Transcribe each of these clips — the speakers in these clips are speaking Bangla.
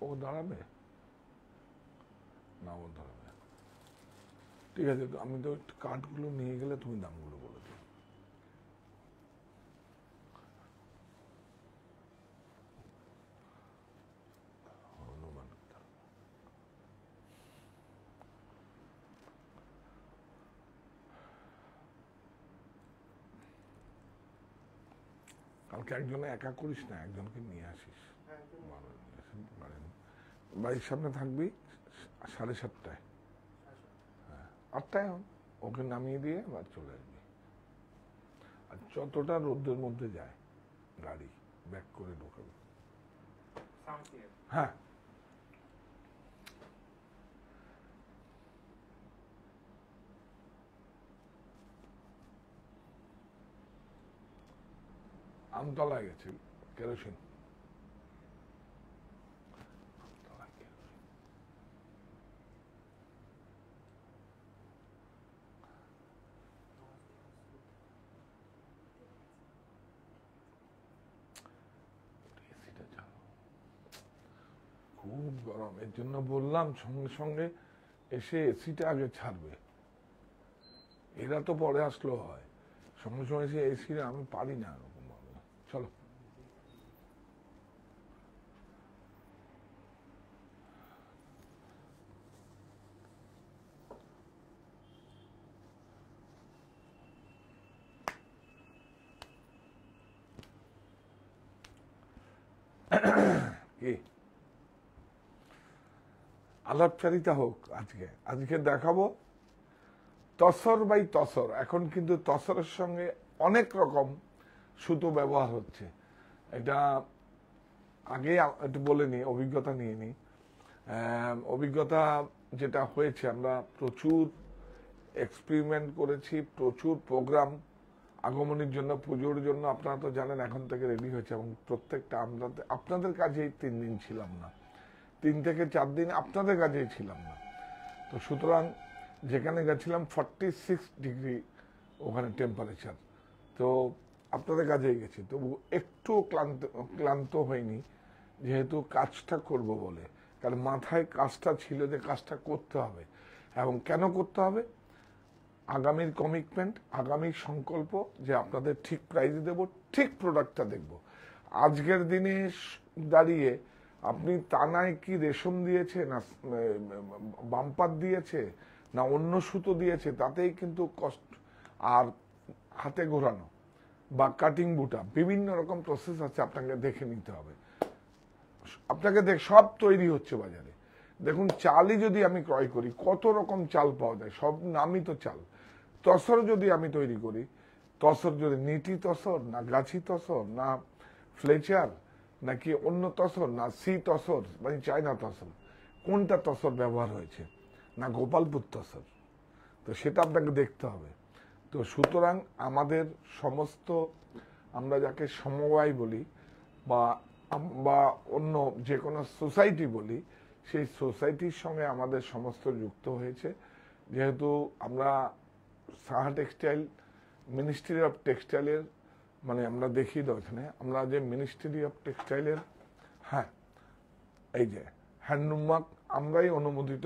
ও দাঁড়াবে না, ও দাঁড়াবে, ঠিক আছে। তো আমি তো কার্ডগুলো নিয়ে গেলে তুমি দামগুলো বলে দিও। কালকে একজনে একা করিস না, একজনকে নিয়ে আসিস, বাড়ির সামনে থাকবি 7:30টায়, হ্যাঁ 8টায় ওকে নামিয়ে দিয়ে আবার চলে আসবি। আর যতটা রোদ্রের মধ্যে যায় গাড়ি ব্যাক করে ঢোকাবি। হ্যাঁ আমতলায় গেছি, কেরোসিন। খুব গরম, এর জন্য বললাম সঙ্গে সঙ্গে এসে এসিটা আগে ছাড়বে। এরা তো পরে আসলেও হয়, সঙ্গে সঙ্গে এসে এসি আমি পারি না এরকম ভাবে। চলো কি আলাপচারিতা হোক। আজকে দেখাবো তসর বাই তসর। এখন কিন্তু তসরের সঙ্গে অনেক রকম সুতো ব্যবহার হচ্ছে। এটা আগে একটু বলে নি, অভিজ্ঞতা নিয়ে নি। অভিজ্ঞতা যেটা হয়েছে, আমরা প্রচুর এক্সপেরিমেন্ট করেছি, প্রচুর প্রোগ্রাম আগমনের জন্য, পুজোর জন্য আপনারা তো জানেন এখন থেকে রেডি হয়েছে। এবং প্রত্যেকটা আমরা আপনাদের কাজেই 3 দিন ছিলাম না, 3 থেকে 4 দিন আপনাদের কাজেই ছিলাম না। তো সুতরাং যেখানে গেছিলাম 46 ডিগ্রি ওখানে টেম্পারেচার, তো আপনাদের কাজেই গেছি, তবু একটু ক্লান্ত হয়নি, যেহেতু কাজটা করব বলে। কারণ মাথায় কাজটা ছিল যে কাজটা করতে হবে, এবং কেন করতে হবে, আগামীর কমিটমেন্ট, আগামীর সংকল্প যে আপনাদের ঠিক প্রাইস দেব, ঠিক প্রোডাক্টটা দেখব। আজকের দিনে দাঁড়িয়ে আপনি তানায় কি রেশম দিয়েছে না বাম্পার দিয়েছে না অন্য সুতো দিয়েছে, তাতেই কিন্তু কষ্ট। আর হাতে ঘোরানো বা কাটিং বুটা, বিভিন্ন রকম প্রসেস আছে, আপনাকে দেখে নিতে হবে। আপনাকে সব তৈরি হচ্ছে বাজারে। দেখুন চালই যদি আমি ক্রয় করি, কত রকম চাল পাওয়া যায়, সব নামই তো চাল। তসর যদি আমি তৈরি করি, তসর যদি নিটি তসর না গাছি তসর না ফ্লেচার নাকি অন্য তসর না সি তসর মানে চায়না তসর, কোনটা তসর ব্যবহার হয়েছে, না গোপালপুর তসর, তো সেটা আপনাকে দেখতে হবে। তো সুতরাং আমাদের সমস্ত, আমরা যাকে সমবায় বলি বা অন্য যে কোনো সোসাইটি বলি, সেই সোসাইটির সঙ্গে আমাদের সমস্ত যুক্ত হয়েছে। যেহেতু আমরা সাহা টেক্সটাইল, মিনিস্ট্রি অফ টেক্সটাইলের, মানে আমরা দেখি তো এখানে আমরা যে মিনিস্ট্রি অফ টেক্সটাইলের, হ্যাঁ এই যে হ্যান্ডলুম মার্ক আমরাই অনুমোদিত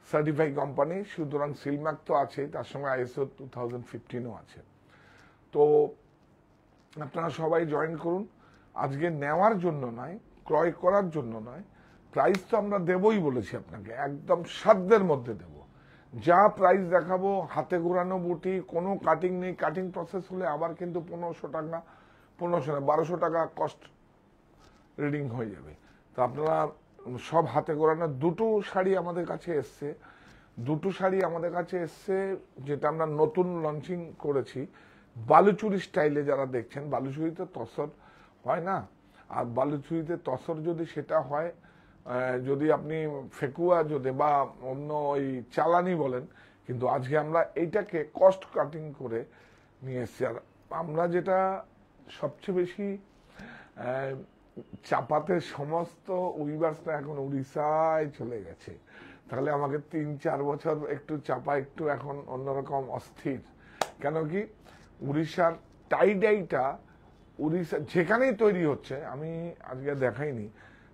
সার্টিফাই কোম্পানি, সুতরাং সিলমার্ক তো আছে, তার সঙ্গে ISO 2015ও আছে। তো আপনারা সবাই জয়েন করুন। আজকে নেওয়ার জন্য নয়, ক্রয় করার জন্য নয়, প্রাইস তো আমরা দেবই বলেছি আপনাকে, একদম সাধ্যের মধ্যে দেব। যা প্রাইস দেখাবো, হাতে ঘোরানো বুটি, কোনো কাটিং নেই। কাটিং প্রসেস হলে আবার কিন্তু 1500 টাকা, 1200 টাকা কস্ট রিডিং হয়ে যাবে। তো আপনারা সব হাতে ঘোরানো। দুটো শাড়ি আমাদের কাছে এসছে, যেটা আমরা নতুন লঞ্চিং করেছি। বালুচুরি স্টাইলে যারা দেখছেন, বালুচুরিতে তসর হয় না, আর বালুচুরিতে তসর যদি সেটা হয়, যদি আপনি ফেকুয়া যদি বা অন্য ওই চালানি বলেন, কিন্তু আজকে আমরা এইটাকে কস্ট কাটিং করে নিয়ে এসছি। আর আমরা যেটা সবচেয়ে বেশি চাপাতে, সমস্ত উইভার্সটা এখন উড়িষ্যায় চলে গেছে। তাহলে আমাকে 3-4 বছর একটু চাপা, একটু এখন অন্যরকম অস্থির। কেন কি উড়িষ্যার টাইডাইটা, উড়িষ্যা যেখানেই তৈরি হচ্ছে, আমি আজকে দেখাইনি,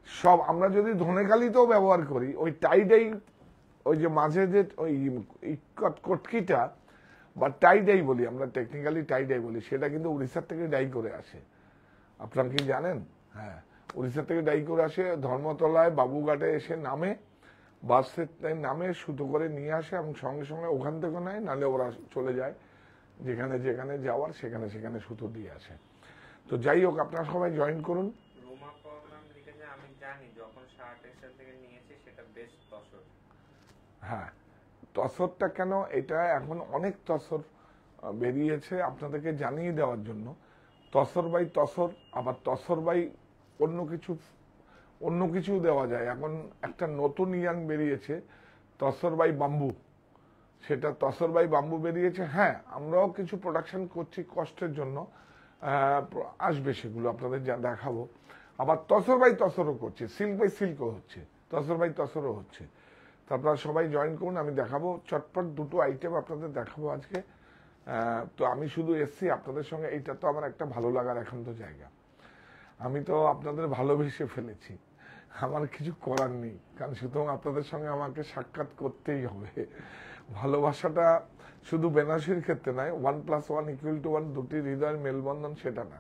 সব আমরা যদি ধনেখালিতেও ব্যবহার করি ওই টাইডাই, ওই যে মাঝে যে ওই কটকিটা বা টাইডাই বলি আমরা, টেকনিক্যালি টাইডাই বলি, সেটা কিন্তু উড়িষ্যার থেকে ডাই করে আসে। আপনারা কি জানেন? হ্যাঁ, উড়িষ্যা থেকে ডাই করে আসে, ধর্মতলায় বাবুঘাটে এসে নামে, বাসের নামে সুতো করে নিয়ে আসে এবং সঙ্গে সঙ্গে ওখান থেকে নেয়, নাহলে ওরা চলে যায় যেখানে যেখানে যাওয়ার, সেখানে সেখানে সুতো দিয়ে আসে। তো যাই হোক, আপনারা সবাই জয়েন করুন। রোমা প্রোগ্রাম লিখেছে, আমি জানি যখন শার্ট এক্সেল থেকে নিয়েছি সেটা বেস্ট তসর। হ্যাঁ, তসরটা কেন, এটা এখন অনেক তসর বেরিয়েছে আপনাদেরকে জানিয়ে দেওয়ার জন্য। তসর বাই তসর, আবার তসর বাই অন্য কিছু দেওয়া যায়। এখন একটা নতুন ইয়াং বেরিয়েছে তসর বাই বাম্বু, সেটা তসর বাই বাম্বু বেরিয়েছে। হ্যাঁ, আমরাও কিছু প্রোডাকশন করছি কষ্টের জন্য, আসবে সেগুলো আপনাদের যা দেখাবো। আবার তসর বাই তসরও করছে, সিল্ক বাই সিল্কও হচ্ছে, তসর বাই তসরও হচ্ছে। তো আপনারা সবাই জয়েন করুন, আমি দেখাবো চটপট দুটো আইটেম আপনাদের দেখাবো আজকে। তো আমি শুধু এসছি আপনাদের সঙ্গে, এইটা তো আমার একটা ভালো লাগার একান্ত জায়গা। আমি তো আপনাদের ভালোবেসে ফেলেছি, আমার কিছু করার নেই, কারণ সুতরাং আপনাদের সঙ্গে আমাকে সাক্ষাৎ করতেই হবে। ভালোবাসাটা শুধু বেনারসির ক্ষেত্রে নয়, 1+1=1, দুটি হৃদয়ের মেলবন্ধন, সেটা না,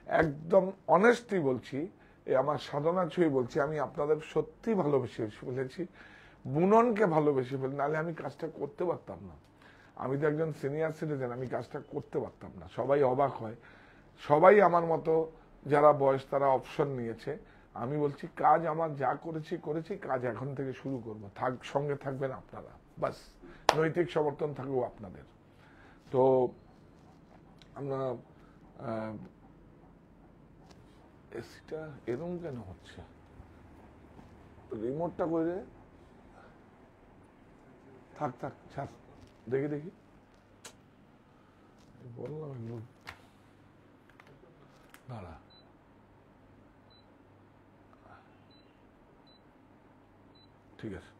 একদম অনেস্টলি বলছি, এ আমার সাধনা ছুঁয়ে বলছি, আমি আপনাদের সত্যি ভালোবেসে ফেলেছি, বুননকে ভালোবেসে ফেলি, নাহলে আমি কাজটা করতে পারতাম না। আমি তো একজন সিনিয়র সিটিজেন, আমি কাজটা করতে পারতাম না। সবাই অবাক হয়, সবাই আমার মতো যারা বয়স তারা অপশন নিয়েছে। আমি বলছি কাজ আমার যা করেছি, কাজ এখন থেকে শুরু করবো, সঙ্গে থাকবেন আপনারা, বাস নৈতিক সমর্থন থাকবো আপনাদের। তো আমরা এসিটা এরকম কেন হচ্ছে, রিমোটটা করে থাক ছাড়, দেখি বললাম দাঁড়া, ঠিক আছে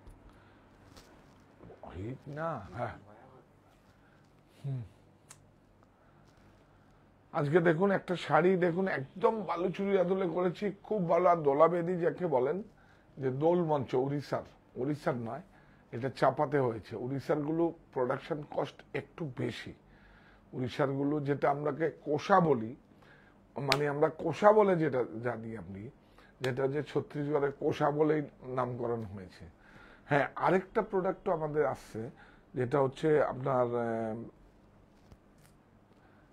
হিট না। হ্যাঁ, আজকে দেখুন একটা শাড়ি, দেখুন একদম বালুচুরি আদলে করেছি, খুব ভালো। আর দোলা বেদি যাকে বলেন, যে দোল মঞ্চ, উড়িষ্যার নয়, এটা চাপাতে হয়েছে। উড়িষ্যার গুলো প্রোডাকশন কস্ট একটু বেশি, উড়িষ্যার গুলো যেটা আমরাকে কোষা বলি, মানে আমরা কোষা বলে যেটা জানি আপনি, যেটা যে ছত্তিশগড়ের কোষা বলেই নামকরণ হয়েছে। হ্যাঁ, আরেকটা প্রোডাক্টও আমাদের আসছে, যেটা হচ্ছে আপনার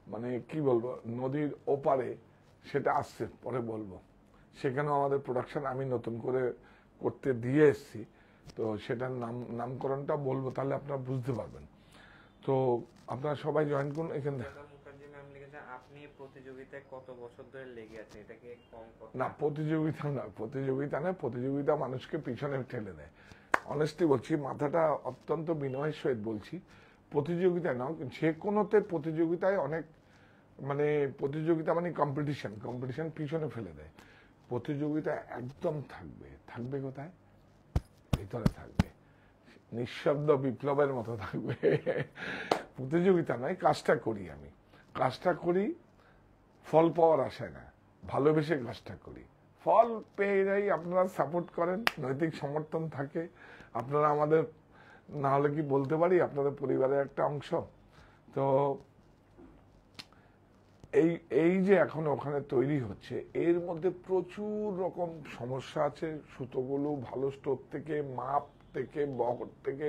মানে কি বলবো, নদীর ওপারে, সেটা আসছে পরে বলবো। সেখানেও আমাদের প্রোডাকশন আমি নতুন করে করতে দিয়ে এসছি, তো সেটার নামকরণটা বলবো, তাহলে আপনারা বুঝতে পারবেন। তো আপনারা সবাই জয়েন করুন এখানে। আপনি প্রতিযোগিতায় কত বছর ধরে লেগে আছে, এটা কি কম কথা? না, প্রতিযোগিতা নয়, প্রতিযোগিতা মানুষকে পিছনে ঠেলে দেয়। অনেস্টলি বলছি, মাথাটা অত্যন্ত বিনয়ের সহিত বলছি, প্রতিযোগিতায় না, যে কোনোতে প্রতিযোগিতায় অনেক, মানে প্রতিযোগিতা মানে কম্পিটিশন পিছনে ফেলে দেয়। প্রতিযোগিতা একদম থাকবে কোথায়? ভিতরে থাকবে, নিঃশব্দ বিপ্লবের মতো থাকবে। প্রতিযোগিতা নয়, কাজটা করি, ফল পাওয়ার আশায় না, ভালোবেসে কাজটা করি, ফল পেয়ে যাই। আপনারা সাপোর্ট করেন, নৈতিক সমর্থন থাকে, আপনারা আমাদের, না হলে কি বলতে পারি, আপনাদের পরিবারের একটা অংশ। তো এই যে এখন ওখানে তৈরি হচ্ছে, এর মধ্যে প্রচুর রকম সমস্যা আছে। সুতোগুলো ভালো স্টোর থেকে, মাপ থেকে, বহর থেকে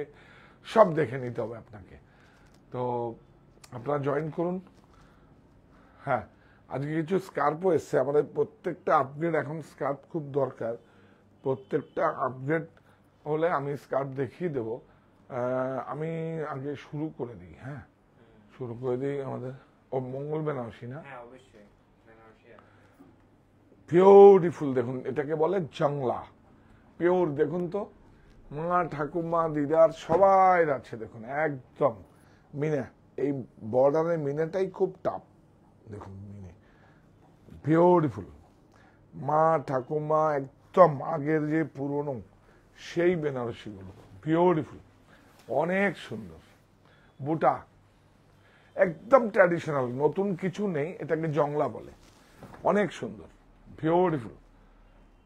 সব দেখে নিতে হবে আপনাকে। তো আপনারা জয়েন করুন। হ্যাঁ, আজকে কিছু স্কার্পও এসছে আমাদের, প্রত্যেকটা আপগ্রেড, এখন স্কার্প খুব দরকার, প্রত্যেকটা আপগ্রেড হলে আমি স্কার্প দেখিয়ে দেবো। আমি আগে শুরু করে দিই। হ্যাঁ, শুরু করে দিই আমাদের মঙ্গল বেনারসি না, বিউটিফুল। দেখুন, এটাকে বলে জংলা, পিওর। দেখুন তো, মা ঠাকুমা দিদার সবাই আছে, দেখুন একদম মিনে, এই বর্ডারের মিনেটাই খুব টাপ, দেখুন মিনে বিউটিফুল। মা ঠাকুমা একদম আগের যে পুরনো সেই বেনারসি গুলো, বিউটিফুল, অনেক সুন্দর। বুটা একদম ট্র্যাডিশনাল, নতুন কিছু নেই, এটাকে জংলা বলে, অনেক সুন্দর, বিউটিফুল।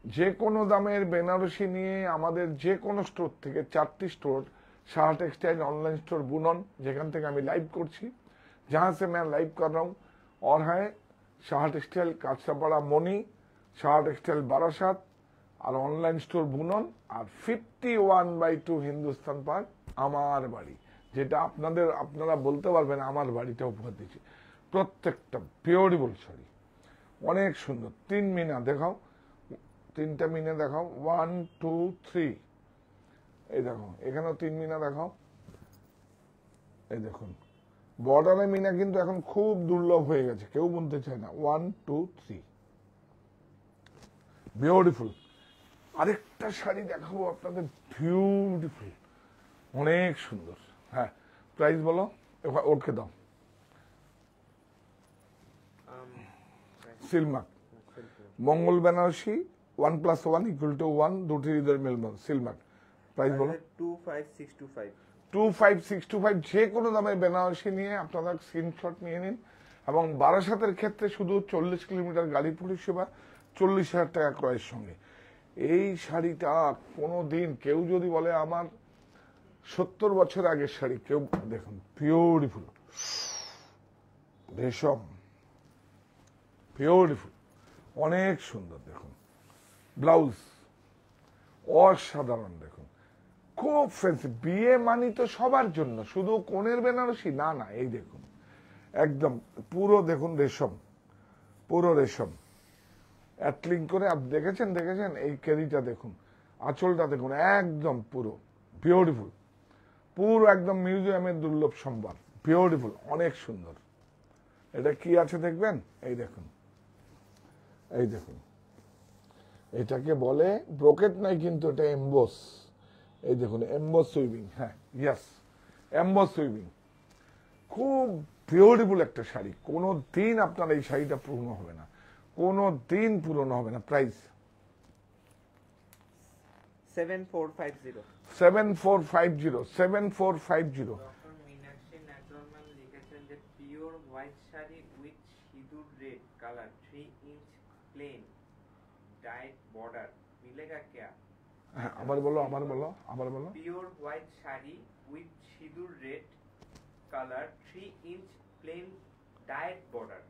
যে কোনো দামের বেনারসি নিয়ে আমাদের যে কোনো স্টোর থেকে 4टी store Shah textile online store बुनन যেখান থেকে আমি লাইভ করছি जहां से मैं लाइव कर रहा हूं और है शाह टेक्सटाइल काछापाड़ा मणि शाह टेक्सटाइल बारासात और ऑनलाइन स्टोर बुनन और 51/2 हिंदुस्तान पार्क আমার বাড়ি যেটা আপনাদের আপনারা বলতে পারবেন আমার বাড়িটা উপহার দিচ্ছি প্রত্যেকটা পিওরিবল শাড়ি অনেক সুন্দর 3 মিনা দেখাও 3টা মিনা দেখাও 1 2 3 এই দেখো এখানেও 3 মিনা দেখাও এই দেখুন বর্ডারে মিনা কিন্তু এখন খুব দুর্লভ হয়ে গেছে কেউ বলতে চায় না 1 2 3 বিউটিফুল আরেকটা শাড়ি দেখাবো আপনাদের বিউটিফুল অনেক সুন্দর হ্যাঁ প্রাইস বলো ওকে দাও সিলমাক মঙ্গল বেনারসি 1+1 = 1 দুটি হৃদয়ের মিলবন্ধন সিলমাক প্রাইস বলো 25625 25625 যে কোনো দামের বেনারসি নিয়ে আপনারা স্ক্রিনশট নিয়ে নিন এবং বারাসাতের ক্ষেত্রে শুধু 40 কিলোমিটার গাড়ি পরিষেবা 40,000 টাকা ক্রয়ের সঙ্গে এই শাড়িটা কোনোদিন কেউ যদি বলে আমার 70 বছর আগের শাড়ি কেউ দেখুন বিউটিফুল রেশম বিউটিফুল অনেক সুন্দর দেখুন ব্লাউজ অসাধারণ দেখুন খুব ফ্যান্সি বিয়ে মানি তো সবার জন্য শুধু কোণের বেনারসি না না এই দেখুন একদম পুরো দেখুন রেশম পুরো রেশম অ্যাটলিং করে আপনি দেখেছেন এই কেরিটা দেখুন আঁচলটা দেখুন একদম পুরো বিউটিফুল পুরো একদম মিউজিয়ামের দুর্লভ সম্ভার বিউটিফুল অনেক সুন্দর এটা কি আছে দেখবেন এই দেখুন এটাকে বলে ব্রোকেট নাই কিন্তু এটা এমবোস এই দেখুন এমবোস সুইভিং হ্যাঁ ইয়েস এমবোস সুইভিং খুব বিউটিফুল একটা শাড়ি কোনো দিন আপনার এই শাড়িটা পুরনো হবে না কোনো দিন পুরনো হবে না price 7450 doctor Meenakshi natural ma'am লিখেছেন যে পিওর হোয়াইট শাড়ি উইথ সিঁদুর রেড কালার 3 इंच প্লেন ডাইট বর্ডার মিলেগা क्या হ্যাঁ আবার বলো পিওর হোয়াইট শাড়ি উইথ সিঁদুর রেড কালার 3 इंच প্লেন ডাইট বর্ডার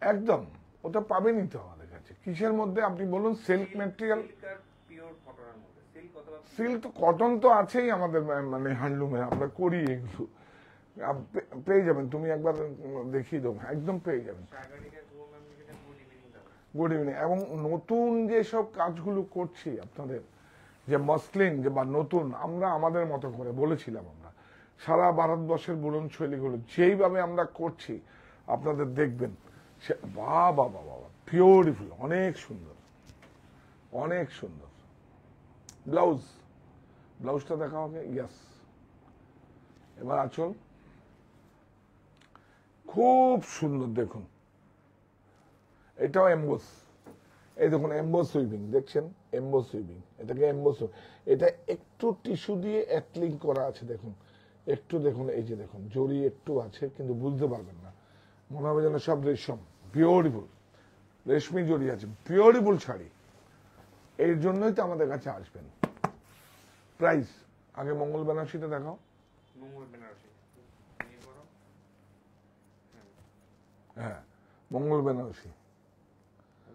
একদম ওটা পাবেনই তো আমাদের কাছে কিসের মধ্যে আপনি বলুন সিল্ক ম্যাটেরিয়াল পিওর কটনের মধ্যে সিল্ক অথবা সিল্ক কটন তো আছেই আমাদের মানে হ্যান্ডলুমে আমরা করি এগুলো পেয়ে যাবেন তুমি একবার দেখিয়ে দেবো একদম পেয়ে যাবেন সাগরিকা গুড ম্যাম লিখেছেন গুড ইভিনিং দাদা গুড ইভিনিং এবং নতুন যে সব কাজগুলো করছি আপনাদের যে মসলিন যে বা নতুন আমরা আমাদের মতো করে বলেছিলাম আমরা সারা ভারতবর্ষের বুনন শৈলীগুলো যেইভাবে আমরা করছি আপনাদের দেখবেন সে বাবা বিউটিফুল অনেক সুন্দর ব্লাউজটা দেখা হবে ইয়াস এবার আঁচল খুব সুন্দর দেখুন এটাও এমবোস এই দেখুন এমবোস সুইভিং দেখছেন এমবোস সুইভিং এটাকে এমবোস এটা একটু টিস্যু দিয়ে অ্যাটলিং করা আছে দেখুন একটু দেখুন এই যে দেখুন জড়ি একটু আছে কিন্তু বুঝতে পারবেন না মনে হবে যেন সব রেশম বিউটিফুল রেশমি জড়ি আছে বিউটিফুল শাড়ি এর জন্যই তো আমাদের কাছে আসবেন প্রাইস আগে মঙ্গল বেনারসিটা দেখাও মঙ্গল বেনারসি হ্যাঁ মঙ্গল বেনারসি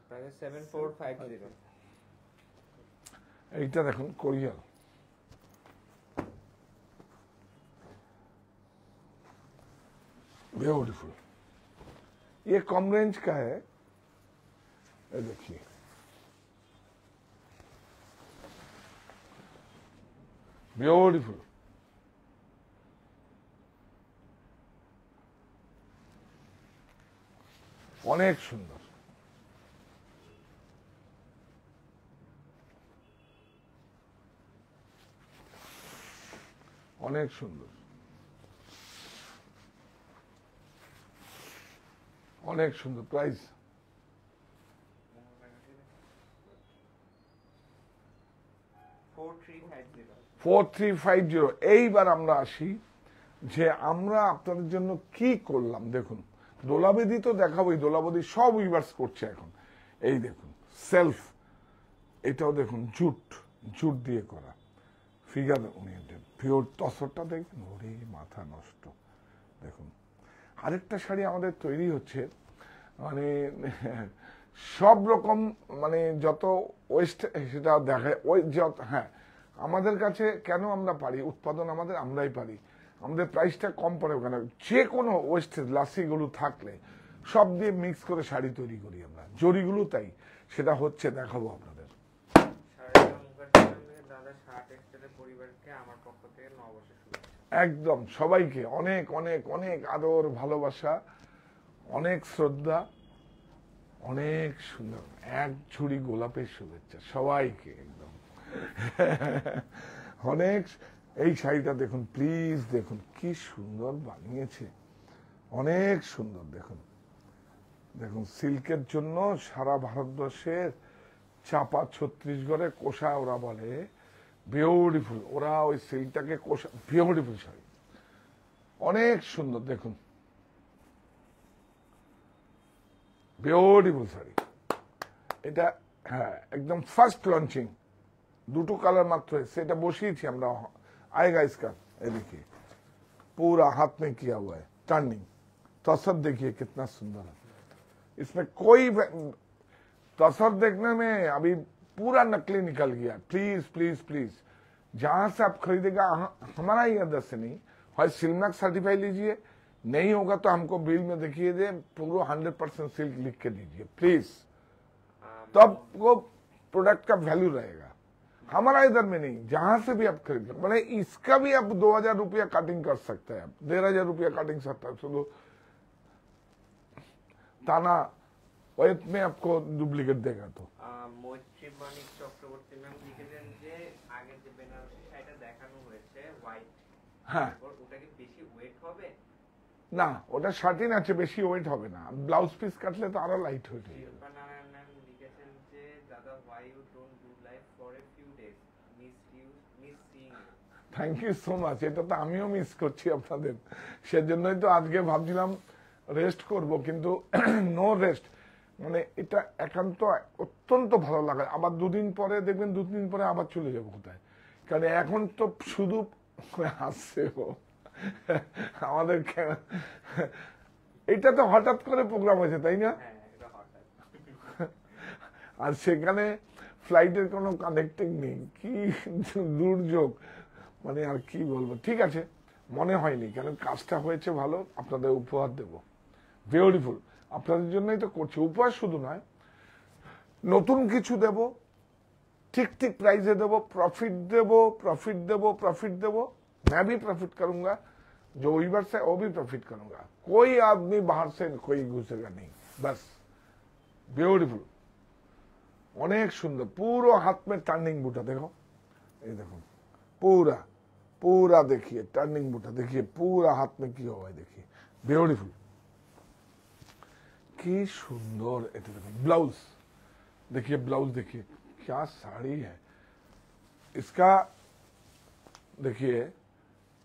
প্রাইস 7450 এইটা দেখুন কোরিয়াল ब्यूटीफुल ये कम रेंज का है ये देखिए ब्यूटीफुल অনেক সুন্দর অনেক সুন্দর অনেক সুন্দর প্রাইস 4350 এইবার আমরা আসি যে আমরা আপনাদের জন্য কি করলাম দেখুন দোলাবেদি তো দেখাবোই দোলাবেদি সব উইভার্স করছে এখন এই দেখুন সেলফ এটাও দেখুন জুট, জুট দিয়ে করা ফিগার ওরিয়েন্টেড পিওর তসরটা দেখবেন, ওরে মাথা নষ্ট। দেখুন আরেকটা শাড়ি আমাদের তৈরি হচ্ছে, মানে সব রকম, মানে যত ওয়েস্ট সেটা দেখায় ওই যত, হ্যাঁ আমাদের কাছে কেন আমরা পারি, উৎপাদন আমাদের, আমরাই পারি, আমাদের প্রাইসটা কম পড়ে কেন, যে কোনো ওয়েস্টেজ লাসিগুলো থাকলে সব দিয়ে মিক্স করে শাড়ি তৈরি করি আমরা, জরিগুলো তাই, সেটা হচ্ছে দেখাবো আপনাদের। দাদা শার্ট এক্সটেলের পরিবারকে আমার পক্ষ থেকে নববর্ষের শুভেচ্ছা। একদম সবাইকে অনেক অনেক অনেক আদর ভালোবাসা, অনেক শ্রদ্ধা, অনেক সুন্দর এক ঝুড়ি গোলাপের শুভেচ্ছা সবাইকে একদম। অনেক, এই শাড়িটা দেখুন প্লিজ, দেখুন কি সুন্দর বানিয়েছে, অনেক সুন্দর। দেখুন দেখুন সিল্কের জন্য সারা ভারতবর্ষের চাপা ছত্তিশগড়ে কোষা ওরা বলে বিউটিফুল, ওরা ওই সিল্কটাকে কোষা, বিউটিফুল শাড়ি, অনেক সুন্দর। দেখুন বিউটিফুল শাড়ি এটা, হ্যাঁ একদম ফার্স্ট লঞ্চিং, দুটো কালার মাত্র এসছে, এটা বসিয়েছি আমরা, आएगा इसका, ये देखिए पूरा हाथ में किया हुआ है टर्निंग, तसर देखिए कितना सुंदर है, इसमें कोई तसर देखने में अभी पूरा नकली निकल गया। प्लीज प्लीज प्लीज जहां से आप खरीदेगा, हमारा ही आदर्श से नहीं, और सिल्क सर्टिफाई लीजिए, नहीं होगा तो हमको बिल में देखिए दे पूरा 100% सिल्क लिख के दीजिए प्लीज, तब वो प्रोडक्ट का वैल्यू रहेगा। हमारा इधर में नहीं, जहां से भी आप खरीद लो, मैंने इसका भी आप 2000 रुपया कटिंग कर सकते हैं, 1500 रुपया कटिंग सकता है, सुनो ताना वैत में आपको डुप्लीकेट देगा। तो মৈত্রী মানিক চক্রবর্তী ম্যাম লিখেছেন যে আগে যে বেনারসি শাড়িটা দেখানো হয়েছে হোয়াইট, হ্যাঁ ওটা কি বেশি ওয়েট হবে? না, ওটা শার্টিন আছে, বেশি ওয়েট হবে না, ব্লাউজ পিস কাটলে তো আরো লাইট হয়ে যাবে। শিল্পা নারায়ণ ম্যাম লিখেছেন যে দাদা why you don't do live for a few days, miss seeing you. Thank you so much, এটা তো আমিও মিস করছি আপনাদের, সেজন্যই তো আজকে ভাবছিলাম রেস্ট করব, কিন্তু নো রেস্ট, মানে এটা একান্ত অত্যন্ত ভালো লাগে। আবার দুদিন পরে দেখবেন, দুদিন পরে আবার চলে যাবো কোথায়, কারণ এখন তো শুধু আসছে ও আমাদের, এটা তো হঠাৎ করে প্রোগ্রাম হয়েছে তাই না, হ্যাঁ এটা হঠাৎ। আর সেখানে ফ্লাইটের কোনো কানেক্টিং নেই, কি দুর্যোগ, মানে আর কি বলবো। ঠিক আছে, মনে হয়নি, কারণ কাজটা হয়েছে ভালো, আপনাদের উপহার দেব, বিউটিফুল, আপনাদের জন্যই তো করছি, উপহার শুধু নয়, নতুন কিছু দেব, ঠিক ঠিক प्राइजे देवो, प्रॉफिट देवो, प्रॉफिट देवो, प्रॉफिट देवो, मैं भी प्रॉफिट करूंगा, जो वीवर्स है वो भी प्रॉफिट करूंगा, कोई आदमी बाहर से कोई घुसेगा नहीं, बस ब्यूटीफुल, অনেক সুন্দর, পুরো हाथ में टर्निंग बूटा देखो, ये देखो पूरा पूरा देखिए टर्निंग बूटा देखिए, पूरा हाथ में किया हुआ है, देखिए ब्यूटीफुल, की सुंदर। এটা দেখুন ब्लाउज देखिए, ब्लाउज देखिए क्या साड़ी है, इसका देखिए,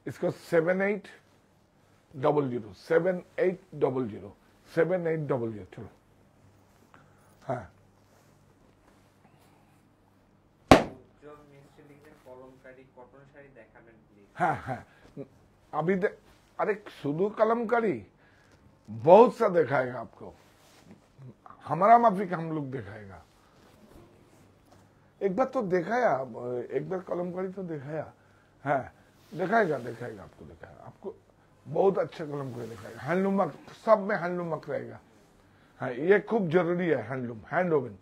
इसका 7800 7800 7800, चलो हाँ উজ্জ্বল মিস্ত্রি লিখেছেন কলমকারী কটন শাড়ি দেখাবেন প্লিজ। हाँ हाँ अभी अरे शुद्ध कलमकारी बहुत सा दिखाएगा आपको, हमारा माफिक हम लोग दिखाएगा, एक बार तो दिखाया, एक बार कलमकारी तो दिखाया, हाँ दिखाएगा दिखाएगा आपको, दिखाएगा आपको, बहुत अच्छा कलमकारी दिखाएगा, हैंडलूम सब में हैंडलूम रहेगा, हाँ ये खूब जरूरी है, हैंडलूम हैंड ओवन,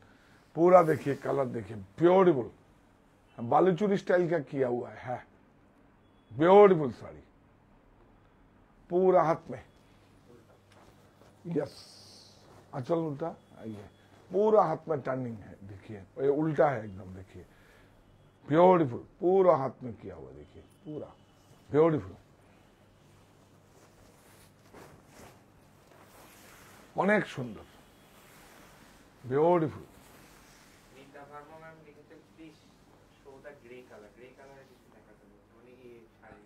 पूरा देखिए कलर देखिए ब्यूटीफुल, बालूचूरी स्टाइल का किया हुआ है, ब्यूटीफुल साड़ी, पूरा हाथ में, यस अचल उल्टा, आइए पूरा हाथ में टर्निंग है, देखिए ये उल्टा है एकदम, देखिए ब्यूटीफुल, पूरा हाथ में किया हुआ, देखिए पूरा ब्यूटीफुल, অনেক সুন্দর বিউটিফুল। রিতা ভার্মা ম্যাম লিখেছেন please show the grey colour, grey কালারে কিছু দেখাতে হবে, মানে এই শাড়ি।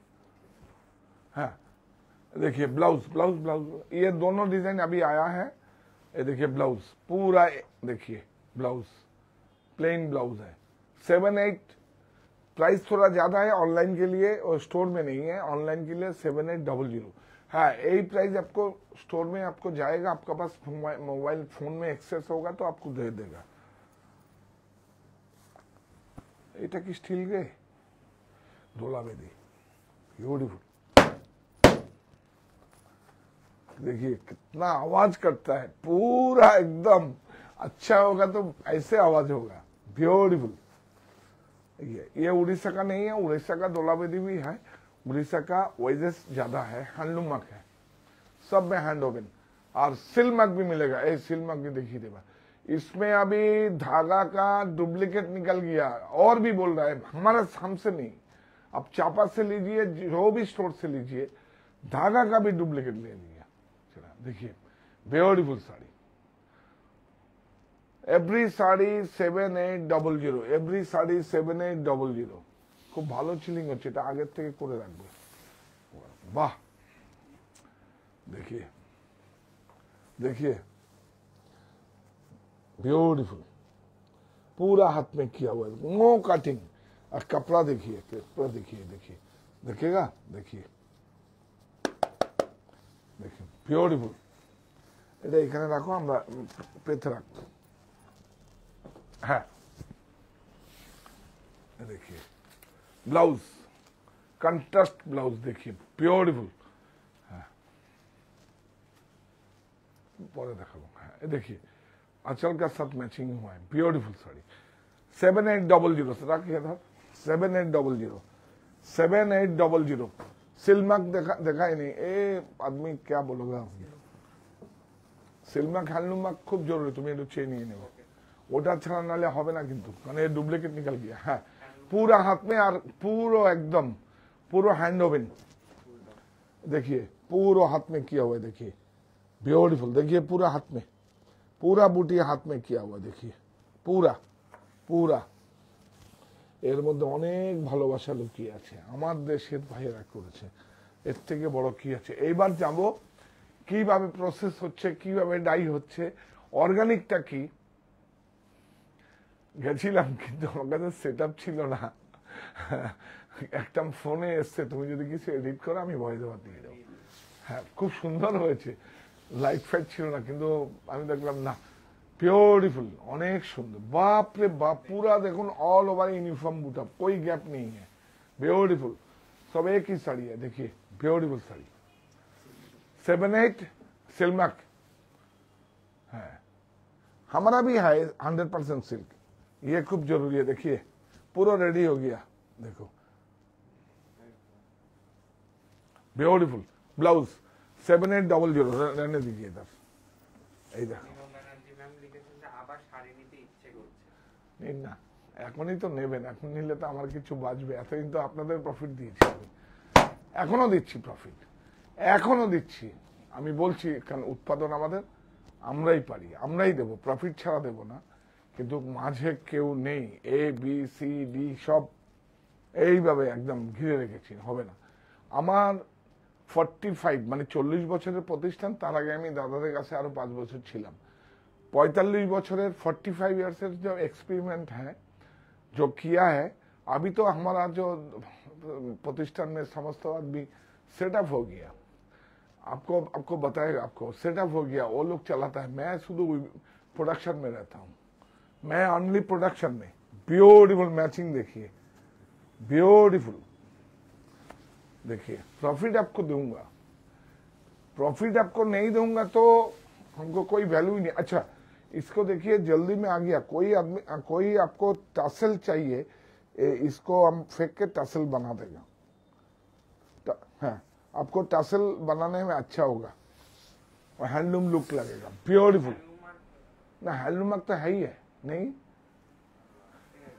हाँ देखिए ब्लाउज ब्लाउज ब्लाउज, ये दोनों डिजाइन अभी आया है, ये देखिए ब्लाउज पूरा, देखिए ब्लाउज प्लेन ब्लाउज है, 7-8 प्राइस थोड़ा ज्यादा है ऑनलाइन के लिए और स्टोर में नहीं है, ऑनलाइन के लिए 7800। हाँ, यही प्राइस आपको स्टोर में आपको जाएगा, आपका पास मोबाइल फोन में एक्सेस होगा तो आपको दे देगा। এটা কি স্টিল রে डोला बेदी ब्यूटीफुल, देखिए कितना आवाज करता है, पूरा एकदम अच्छा होगा तो ऐसे आवाज होगा, ब्यूटीफुल। ये उड़ीसा का नहीं है, उड़ीसा का डोला बेदी भी है, उड़ीसा का वेजेस ज्यादा है, हैंडलूम मक है, सब में हैंड ओवन और सिल मक भी मिलेगा। ए सिल मक भी देखिए देवा, इसमें अभी धागा का डुप्लीकेट निकल गया और भी बोल रहा है, हमारा हमसे नहीं, आप चापा से लीजिए, जो भी स्टोर से लीजिए, धागा का भी डुप्लीकेट ले लिया। चला देखिए beautiful sari, every sari 7800, every sari 7800। খুব ভালো চিলিং হচ্ছে, এটা আগের থেকে করে রাখবে। বাহ, देखिए देखिए ब्यूटीफुल, पूरा हाथ में किया हुआ है, नो कटिंग। और कपड़ा देखिए, कपड़ा देखिए, देखिए देखिएगा, देखिए देखिए ब्यूटीफुल। এটা এখানে রাখো, আমরা পেতে রাখবো। হ্যাঁ देखिए ब्लाउज, कंट्रास्ट ब्लाउज देखिए ब्यूटीफुल। हाँ परे देखाबो। हाँ देखिए आंचल का साथ मैचिंग हुआ है, ब्यूटीफुल साड़ी। 7800 से रखिए था, 7800, 7800। सिल्मक देखा ही नहीं, ए आदमी क्या बोलोगा। सिल्मक हैंडलूमक खूब जरूरी, তুমি একটু চেয়ে নিয়ে নেবো, ওটা ছাড়া নালে হবে না কিন্তু, মানে ডুপ্লিকেট निकल गया। हाँ पूरा हाथ में और पूरा एकदम पूरा हैंड ओवन, देखिए पूरा हाथ में किया हुआ है, देखिए ब्यूटीफुल। देखिए पूरा हाथ में, पूरा बूटी हाथ में किया हुआ, देखिए पूरा पूरा। এর মধ্যে অনেক ভালোবাসা লুকিয়ে আছে, আমার দেশের ভাইয়েরা করেছে, এর থেকে বড় কি আছে। এইবার যাব কিভাবে প্রসেস হচ্ছে, কিভাবে ডাই হচ্ছে, অর্গানিকটা কি। গেছিলাম কিন্তু আমার কাছে সেটআপ ছিল না, একটা ফোনে এসছে, তুমি যদি কিছু এডিট করো আমি ভয় দেওয়া দিয়ে দেবো। হ্যাঁ খুব সুন্দর হয়েছে, লাইট ফাইট ছিল না, কিন্তু আমি দেখলাম না ब्यूटीफुल, অনেক সুন্দর। बाप रे बाप, पूरा देखो ऑल ओवर यूनिफॉर्म बूटा, कोई गैप नहीं है, ब्यूटीफुल। सब एक ही साड़ी है, देखिए ब्यूटीफुल साड़ी। 78 सिल्क है, हमारा भी है 100% सिल्क, ये खूब जरूरी है। देखिए पूरा रेडी हो गया, देखो ब्यूटीफुल ब्लाउज 7800 रहने दीजिए इधर। এই দেখো না, এখনই তো নেবেন, এখন নিলে তো আমার কিছু বাঁচবে, এতদিন তো আপনাদের প্রফিট দিয়েছি আমি, এখনো দিচ্ছি প্রফিট, এখনো দিচ্ছি। আমি বলছি কারণ উৎপাদন আমাদের, আমরাই পারি, আমরাই দেবো, প্রফিট ছাড়া দেবো না। কিন্তু মাঝে কেউ নেই, এ বি সি ডি সব এইভাবে একদম ঘিরে রেখেছি, হবে না। আমার 45 মানে 40 বছরের প্রতিষ্ঠান, তার আগে আমি দাদাদের কাছে আরো 5 বছর ছিলাম। 45 বছরের 45 ईयर्स जो एक्सपेरिमेंट है, जो किया है, अभी तो हमारा जो प्रतिष्ठान में समस्त आदमी सेटअप हो गया, आपको बताएगा, आपको सेटअप हो गया, वो लोग चलाता है, मैं शुद्ध प्रोडक्शन में रहता हूँ, मैं ओनली प्रोडक्शन में। ब्यूटीफुल मैचिंग देखिए, ब्यूटीफुल। देखिए प्रॉफिट आपको दूंगा, प्रॉफिट आपको नहीं दूंगा तो हमको कोई वैल्यू ही नहीं। अच्छा इसको देखिए जल्दी में आ गया, कोई आदमी, कोई आपको टसल चाहिए, इसको हम फेंक के टसल बना देगा। हाँ आपको टसल बनाने में अच्छा होगा और हैंडलूम लुक लगेगा, ब्यूटीफुल। ना हैंडलूम तो है ही है,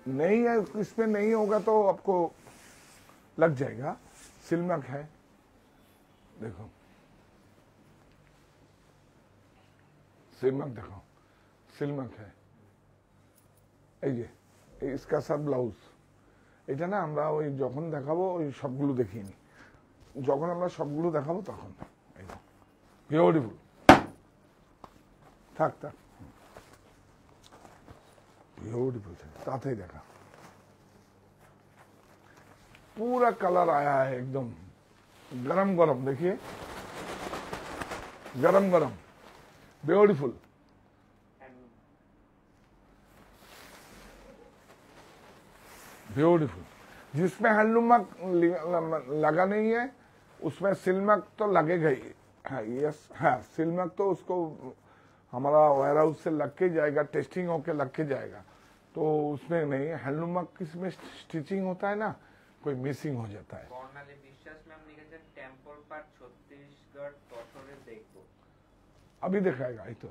नहीं है, इसमें नहीं होगा तो आपको लग जाएगा। सिल्क है, देखो सिल्क देखो, सिल्क है, এই যে इसका साथ ব্লাউজ। এটা না আমরা ওই যখন দেখাবো ওই সবগুলো দেখিয়ে নি, যখন আমরা সবগুলো দেখাবো তখন। এই বিউটিফুল, থাক থাক, বিউটিফুল, তাতেই দেখা। पूरा कलर आया है एकदम गरम गरम, देखिए गरम गरम, ब्यूटीफुल। ब्यूटीफुल। जिसमें हैंडलूम मार्क लगा नहीं है उसमें सिल मार्क तो लगेगा ही। हाँ यस, हाँ सिल मार्क तो उसको हमारा वेयर हाउस से लग के जाएगा, टेस्टिंग होके लग के जाएगा, तो उसमें नहीं। हैंडलूम मार्क किसमें स्टिचिंग होता है ना, कोई मिसिंग हो जाता है। বর্ণালী বিশ্বাস ম্যাম লিখেছেন টেম্পল পার্ক ছত্তিশগড় তসরে দেখবো। अभी দেখাएगा এই তো।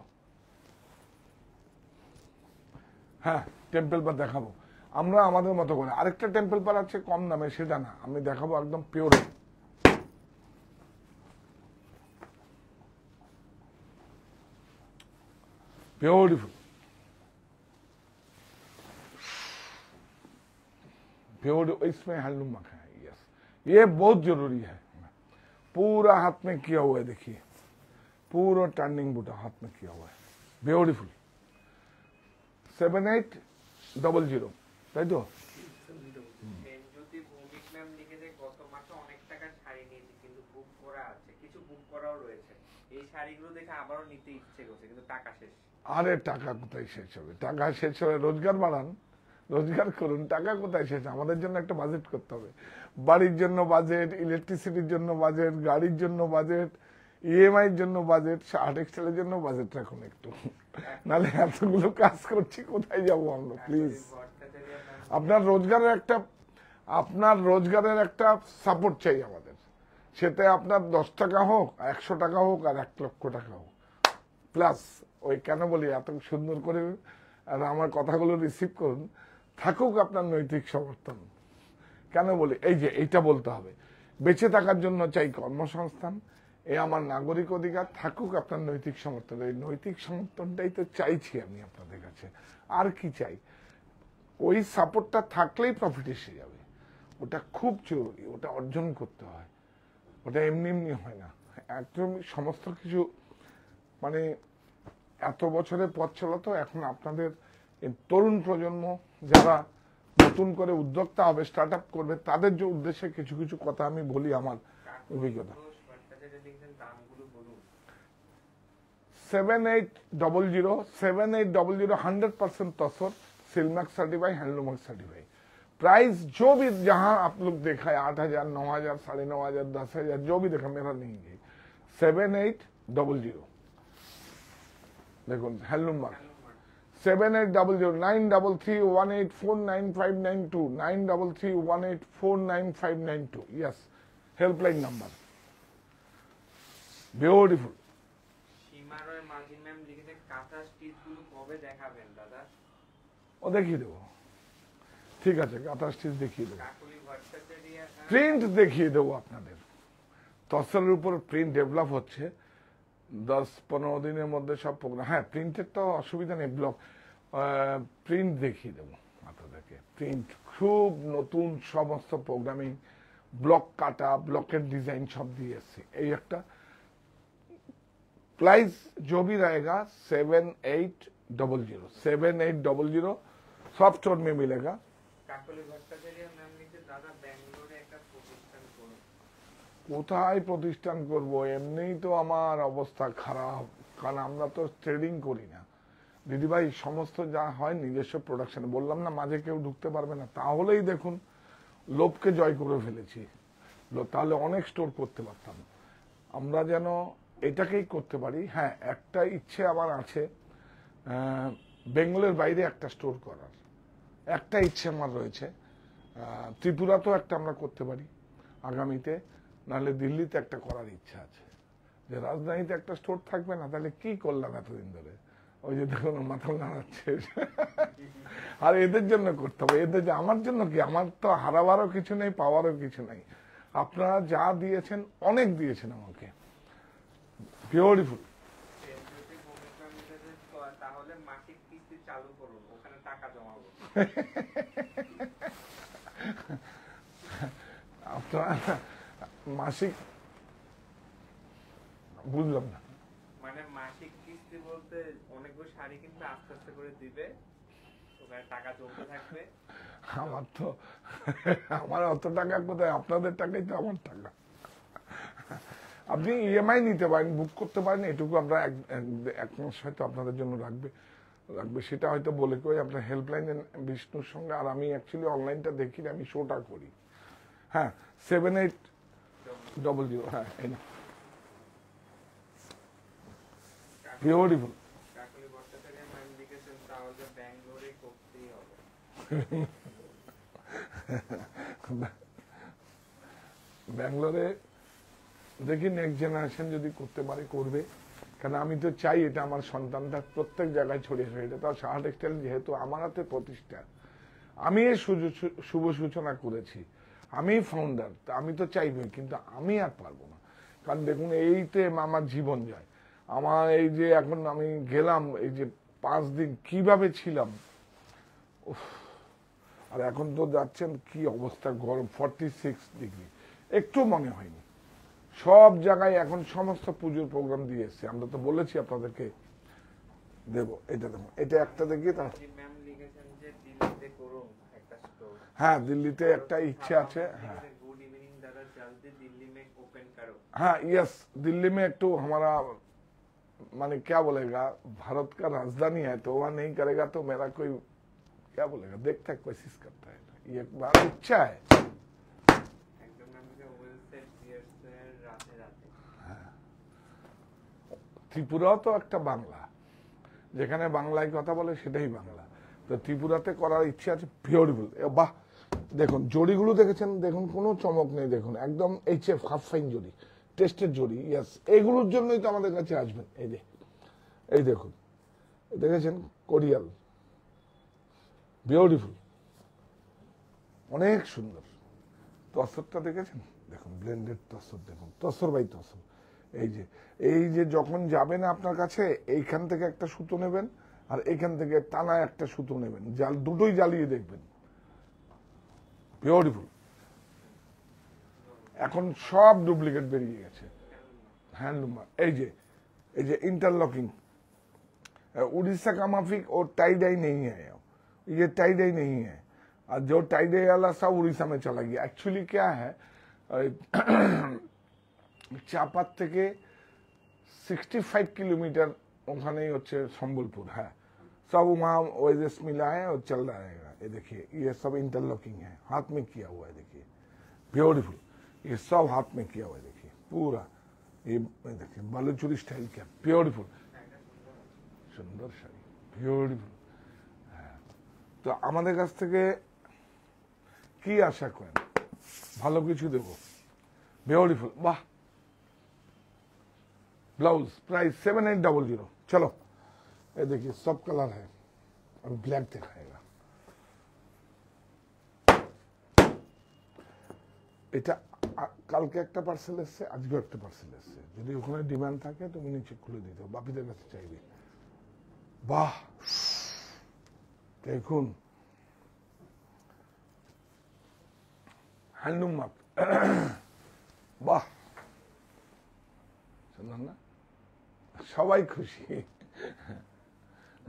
হ্যাঁ টেম্পল পার দেখাবো আমরা আমাদের মতো করে। আরেকটা টেম্পল পার আছে কম দামে, সেটা না, আমি দেখাবো একদম পিওর। Beautiful, beautiful. इसमें हैंडलूम मार्क है, यस, ये बहुत जरूरी है। पूरा हाथ में किया हुआ है, देखिए पूरा टर्निंग बूटा हाथ में किया हुआ है, ब्यूटीफुल। 7800, তাই তো? সেনজ্যোতি ভৌমিক ম্যাম লিখেছে গত মাসে অনেক টাকার শাড়ি নিয়েছি কিন্তু বুক করা আছে, কিছু বুক করাও রয়েছে। এই শাড়িগুলো দেখে আবারও নিতে ইচ্ছে করছে কিন্তু টাকা শেষ। আরে টাকা কোথায় শেষ হবে? টাকা শেষ হবে, রোজগার বাড়ান, রোজগার করুন। টাকা কোথায় শেষ? আমাদের জন্য একটা বাজেট করতে হবে। বাড়ির জন্য বাজেট, ইলেকট্রিসিটির জন্য বাজেট, গাড়ির জন্য বাজেট, ইএমআই এর জন্য বাজেট, টেক্সটাইলের জন্য বাজেট রাখুন একটু। নাহলে এতগুলো কাজ করছি, কোথায় যাবো আমরা? প্লিজ আপনার রোজগারের একটা সাপোর্ট চাই আমাদের। সেটা আপনার 10 টাকা হোক, 100 টাকা হোক, আর 1 লক্ষ টাকা হোক, প্লাস ওই কেন বলি এত সুন্দর করে আর আমার কথাগুলো রিসিভ করুন, থাকুক আপনার নৈতিক সমর্থন। কেন বলি, এই যে এইটা বলতে হবে, বেঁচে থাকার জন্য চাই কর্মসংস্থান, এ আমার নাগরিক অধিকার, থাকুক আপনার নৈতিক সমর্থন। এই নৈতিক সমর্থনটাই তো চাইছি আমি আপনাদের কাছে, আর কি চাই? ওই সাপোর্টটা থাকলেই প্রফিট এসে যাবে। ওটা খুব জরুরি, ওটা অর্জন করতে হয়, ওটা এমনি এমনি হয় না। একদম সমস্ত কিছু মানে এত বছরের পথ চলা তো, এখন আপনাদের এই তরুণ প্রজন্ম যারা নতুন করে উদ্যোক্তা হবে, স্টার্ট আপ করবে, তাদের যে উদ্দেশ্যে কিছু কিছু কথা আমি বলি আমার অভিজ্ঞতা। 7800 7800 100% तसर, सिलमैक्स सर्टिफाइड, हैंडलूम सर्टिफाइड। प्राइस जो भी जहां आप लोग देखा है 8000, 9000, 9500, 10000, जो भी देखा, मेरा नहीं है। 7800 देखो handloom mark. 7800 9331849592 9331849592, yes, helpline number. Beautiful. সীমারয় মাঝি ম্যাম লিখেছে কাঁথা স্টিচগুলো কবে দেখাবেন দাদা? ও দেখিয়ে দেবো, ঠিক আছে, কাঁথা স্টিচ দেখিয়ে দেবো, কাকুলি ভট্টাচার্য প্রিন্ট দেখিয়ে দেবো আপনাদের। তসরের উপর প্রিন্ট ডেভেলপ হচ্ছে, 10-15 দিনের মধ্যে সব প্রোগ্রাম। হ্যাঁ প্রিন্টের তো অসুবিধা নেই, ব্লক প্রিন্ট দেখিয়ে দেবো আপনাদেরকে। প্রিন্ট খুব নতুন সমস্ত প্রোগ্রামিং, ব্লক কাটা, ব্লকের ডিজাইন সব দিয়ে এসছে। এই একটা प्राइस जो भी रहेगा 7800 7800 सब स्टोर में मिलेगा। কাকুলি ভট্টাচার্য ম্যাম লিখেছে দাদা ব্যাঙ্গালোরে একটা প্রতিষ্ঠান করুন। কোথায় প্রতিষ্ঠান করব? এমনিই তো আমার অবস্থা খারাপ, কারণ আমরা তো ট্রেডিং করি না দিদিভাই। সমস্ত যা হয় নিজস্ব প্রোডাকশন। বললাম না মাঝে কেউ ঢুকতে পারবে না, তাহলেই দেখুন লোভকে জয় করে ফেলেছি। তাহলে অনেক স্টোর করতে পারতাম। আমরা যেন এটাকেই করতে পারি। হ্যাঁ একটা ইচ্ছে আমার আছে, বেঙ্গলের বাইরে একটা স্টোর করার একটা ইচ্ছে আমার রয়েছে। ত্রিপুরাতেও একটা আমরা করতে পারি আগামীতে, নাহলে দিল্লিতে একটা করার ইচ্ছা আছে। যে রাজধানীতে একটা স্টোর থাকবে না, তাহলে কি করলাম এতদিন ধরে? ওই যে দেখুন মাথা নাড়াচ্ছে। আর এদের জন্য করতে হবে, এদের যে আমার জন্য কি? আমার তো হারাবারও কিছু নেই, পাওয়ারও কিছু নেই। আপনারা যা দিয়েছেন, অনেক দিয়েছেন আমাকে, বিউটিফুল। তাহলে মাসিক কিস্তি চালু করুন, ওখানে টাকা জমাবো। আপনার মাসিক বুঝলাম না। মানে মাসিক কিস্তি বলতে অনেকগুলো শাড়ি কিন্তু আস্তে আস্তে করে দিবে, ওখানে টাকা চলতে থাকবে। আমার অত টাকা কোথায়, আপনাদের টাকাই তো আমার টাকা। আপনি ইএমআই নিতে পারেন, বুক করতে পারেন, এটুকু আমরা এক মাস হয়তো আপনাদের জন্য রাখবে, সেটা হয়তো বলে কই আপনার হেল্পলাইনে বিষ্ণুর সঙ্গে। আর আমি অ্যাকচুয়ালি অনলাইনটা দেখি না, আমি শোটা করি। হ্যাঁ 7800, হ্যাঁ এই না, বিউটিফুল। কাকলি ভট্টাচার্য ম্যাম লিখেছেন তাহলে ব্যাঙ্গালোরে করতেই হবে। ব্যাঙ্গালোরে দেখি নেক্সট জেনারেশন যদি করতে পারে করবে, কারণ আমি তো চাই এটা আমার সন্তানটা প্রত্যেক জায়গায় ছড়িয়ে ছড়িয়ে। এটা তার সাহা টেক্সটাইল যেহেতু আমার হাতে প্রতিষ্ঠা, আমি এর শুভ সূচনা করেছি, আমি ফাউন্ডার, তা আমি তো চাইবই, কিন্তু আমি আর পারবো না। কারণ দেখুন এইতে আমার জীবন যায়। আমার এই যে এখন আমি গেলাম, এই যে 5 দিন কিভাবে ছিলাম, আর এখন তো যাচ্ছেন কি অবস্থা, গরম 46 ডিগ্রি, একটু মনে হয়নি। সব জায়গায় এখন সমস্ত পুজোর প্রোগ্রাম দিয়ে এসছে, আমরা তো বলেছি আপনাদেরকে দেব। এটা দেখুন, এটা একটা দেখিয়ে তার। ম্যাম লিখেছেন যে দিল্লিতে করুন একটা স্টোর। হ্যাঁ দিল্লিতে একটা ইচ্ছে আছে। হ্যাঁ गुड इवनिंग दादा, जल्दी दिल्ली में ओपन करो। हाँ यस, दिल्ली में एक तो हमारा माने क्या बोलेगा, भारत का राजधानी है, तो वहाँ नहीं करेगा तो मेरा कोई क्या बोलेगा, देखता है, कोशिश करता है, ये एक बार इच्छा है। एकदम ম্যাম के ওয়েল সেট বিয়ার্স রাতে রাতে। ত্রিপুরাও তো একটা বাংলা, যেখানে বাংলায় কথা বলে সেটাই বাংলা। তো ত্রিপুরাতে করার ইচ্ছে আছে, বিউটিফুল। বাহ দেখুন জড়িগুলো দেখেছেন, দেখুন কোনো চমক নেই, দেখুন একদম এইচএফ হাফ ফাইন জড়ি, টেস্টের জড়ি। ইয়াস, এগুলোর জন্যই তো আমাদের কাছে আসবেন। এই যে এই দেখুন, দেখেছেন কোরিয়াল, বিউটিফুল, অনেক সুন্দর। তসরটা দেখেছেন, দেখুন ব্লেন্ডেড তসর, দেখুন তসর বাই তসর। এই যে যখন যাবেন আপনার কাছে, এইখান থেকে একটা সুতো নেবেন, আর এইখান থেকে টানা একটা সুতো নেবেন, দুটোই জ্বালিয়ে দেখবেন, বিউটিফুল। এখন সব ডুপ্লিকেট বেরিয়ে গেছে হ্যান্ডলুম। এই যে इंटरलॉकिंग, उड़ीसा का माफिक और टाई डाई नहीं है, ये टाई डाई नहीं है, और जो टाई डाई वाला सब उड़ीसा में चला गया। एक्चुअली क्या है, চাপাত থেকে 65 किलोमीटर ওখানেই হচ্ছে সম্বলপুর। হ্যাঁ सब वहाँ ओएसएस मिला है और चल रहा है। ये देखिए ये सब इंटरलॉकिंग है, हाथ में किया हुआ है, देखिए ब्यूटीफुल, ये सब हाथ में किया हुआ है, देखिए पूरा। ये देखिए बालूचुरी स्टाइल क्या ब्यूटीफुल, সুন্দর শাড়ি, বিউটিফুল। হ্যাঁ তো আমাদের কাছ থেকে কি আশা করেন, ভালো কিছু দেব, বিউটিফুল। বাহ ब्लाउज प्राइस 7800। चलो ये देखिए सब कलर है, अब ब्लैक दिखाएगा। এটা কালকে একটা পার্সেল এসছে, আজকে একটা পার্সেল এসছে। যদি ওখানে ডিমান্ড থাকে তুমি নিচে খুলে দিতে, বাপিদের কাছে চাইবে। বাহ দেখুন হ্যান্ডলুম মার্ক, বাহ সুন্দর না, সবাই খুশি।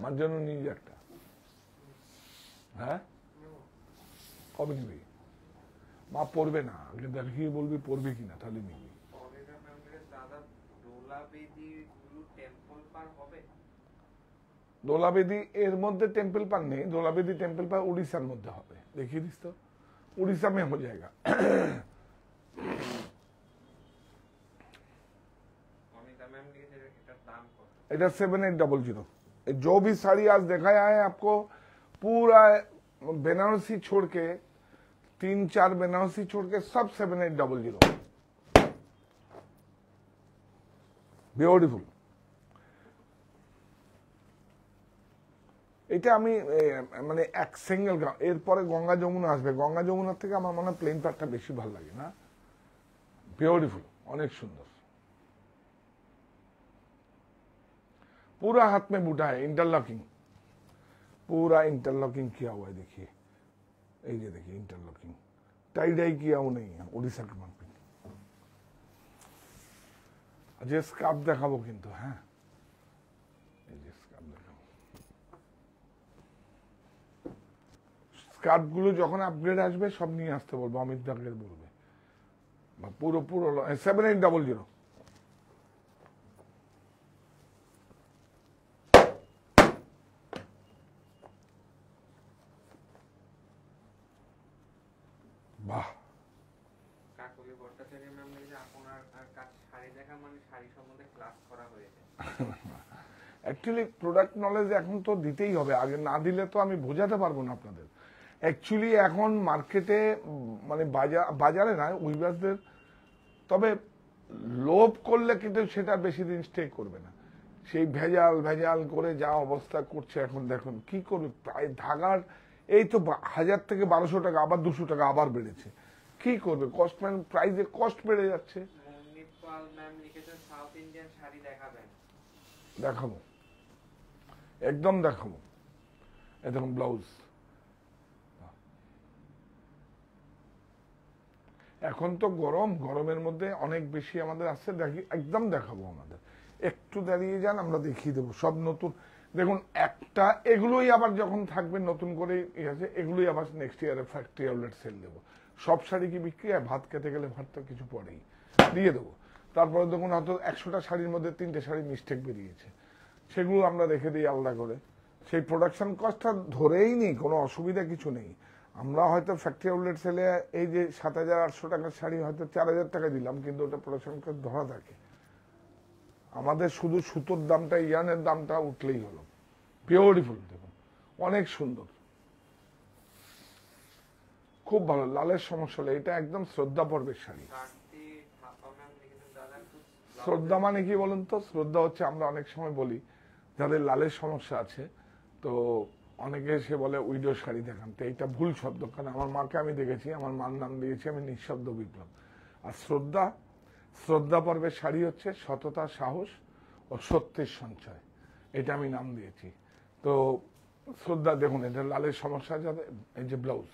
মার জন্য নিয়ে একটা, হ্যাঁ কবে নিবি, মা পড়বে না, আগে দেখিয়ে বলবি পড়বে কিনা, তাহলে নিবি। দাদা দোলাবেদি টেম্পল পার হবে? দোলাবেদি এর মধ্যে টেম্পল পার নেই, দোলাবেদি টেম্পল পার উড়িষ্যার মধ্যে হবে। দেখিয়ে দিস তো, उड़ीसा में हो जाएगा। এটা 7800। जो भी साड़ी आज दिखाया है आपको, पूरा बनारसी छोड़ के 3-4 बनारसी छोड़ के सब 7800, বিউটিফুল। এটা আমি মানে এক সিঙ্গেল, এরপরে গঙ্গা যমুনা আসবে, গঙ্গা যমুনার থেকে আমার মনে হয় প্লেন পাটটা বেশি ভালো লাগে না, বিউটিফুল, অনেক সুন্দর। पूरा हाथ में बूटा है, इंटरलॉकिंग, पूरा इंटरलॉकिंग किया हुआ है। देखिए ये देखिए इंटरलॉकिंग, टाई डाई किया हुआ नहीं है, उड़ीसा के मार्केट। अजय स्कार्फ देखाबो किन्तु, हाँ এই যে স্কার্ফ দেখাবো, স্কার্ট গুলো যখন আপগ্রেড আসবে সব নিয়ে আসতে বলবো, অমিত দাকে বলবে, বা পুরো 7800। বাহ, কাকলি ভট্টাচার্য ম্যাম লিখেছে আপনার আর কাজ শাড়ি দেখা মানে শাড়ি সম্বন্ধে ক্লাস করা হয়েছে। অ্যাকচুয়ালি প্রোডাক্ট নলেজ এখন তো দিতেই হবে, আগে না দিলে তো আমি বোঝাতে পারবো না আপনাদের। অ্যাকচুয়ালি এখন মার্কেটে মানে বাজারে না উইভার্সদের, তবে লোভ করলে কিন্তু সেটা বেশি দিন স্টে করবে না। সেই ভেজাল ভেজাল করে যা অবস্থা করছে এখন দেখুন কি করবে, প্রায় ধাগার এই তো 1000 থেকে 1200 টাকা, আবার 200 টাকা আবার বেড়েছে, কি করবে, কস্ট প্রাইসে কস্ট বেড়ে যাচ্ছে। মৌমিত পাল ম্যাম লিখেছেন সাউথ ইন্ডিয়ান শাড়ি দেখাবেন। দেখাবো, একদম দেখাবো। এই দেখুন ব্লাউজ, এখন তো গরম, গরমের মধ্যে অনেক বেশি আমাদের আসছে, দেখি একদম দেখাবো। আমাদের একটু দাঁড়িয়ে যান, আমরা দেখিয়ে দেবো সব নতুন। দেখুন একটা এগুলোই আবার যখন থাকবে নতুন করে আছে, এগুলোই আবার নেক্সট ইয়ারে ফ্যাক্টরি আউটলেট সেল দেবো। সব শাড়ি কি বিক্রি হয়? ভাত খেতে গেলে ভাত তো কিছু পরেই দিয়ে দেবো। তারপরে দেখুন হয়তো 100টা শাড়ির মধ্যে 3টে শাড়ি মিস্টেক বেরিয়েছে, সেগুলো আমরা রেখে দিই আলাদা করে। সেই প্রোডাকশন কস্টটা ধরেই নেই, কোনো অসুবিধা কিছু নেই। আমরা হয়তো ফ্যাক্টরি আউটলেট সেলে এই যে 7800 টাকার শাড়ি হয়তো 4000 টাকা দিলাম, কিন্তু ওটা প্রোডাকশন কস্ট ধরা থাকে। আমাদের শুধু সুতোর দামটা, ইয়ানের দামটা উঠলেই হলো। বিউটিফুল, দেখুন অনেক সুন্দর, খুব ভালো। লালের সমস্যা হলে এটা একদম শ্রদ্ধা পর্বের শাড়ি। কার্তি থাপা ম্যাম লিখেছেন দাদা একটু শ্রদ্ধা মানে কি বলুন তো? শ্রদ্ধা হচ্ছে, আমরা অনেক সময় বলি যাদের লালের সমস্যা আছে, তো অনেকে এসে বলে উইডো শাড়ি দেখান, তো এইটা ভুল শব্দ। কারণ আমার মাকে আমি দেখেছি, আমার মার নাম দিয়েছি আমি নিঃশব্দ বিপ্লব। আর শ্রদ্ধা পর্বের শাড়ি হচ্ছে সততা, সাহস ও সত্যের সঞ্চয়, এটা আমি নাম দিয়েছি। তো শ্রদ্ধা দেখুন, এটা লালের সমস্যা যাদের, এই যে ব্লাউজ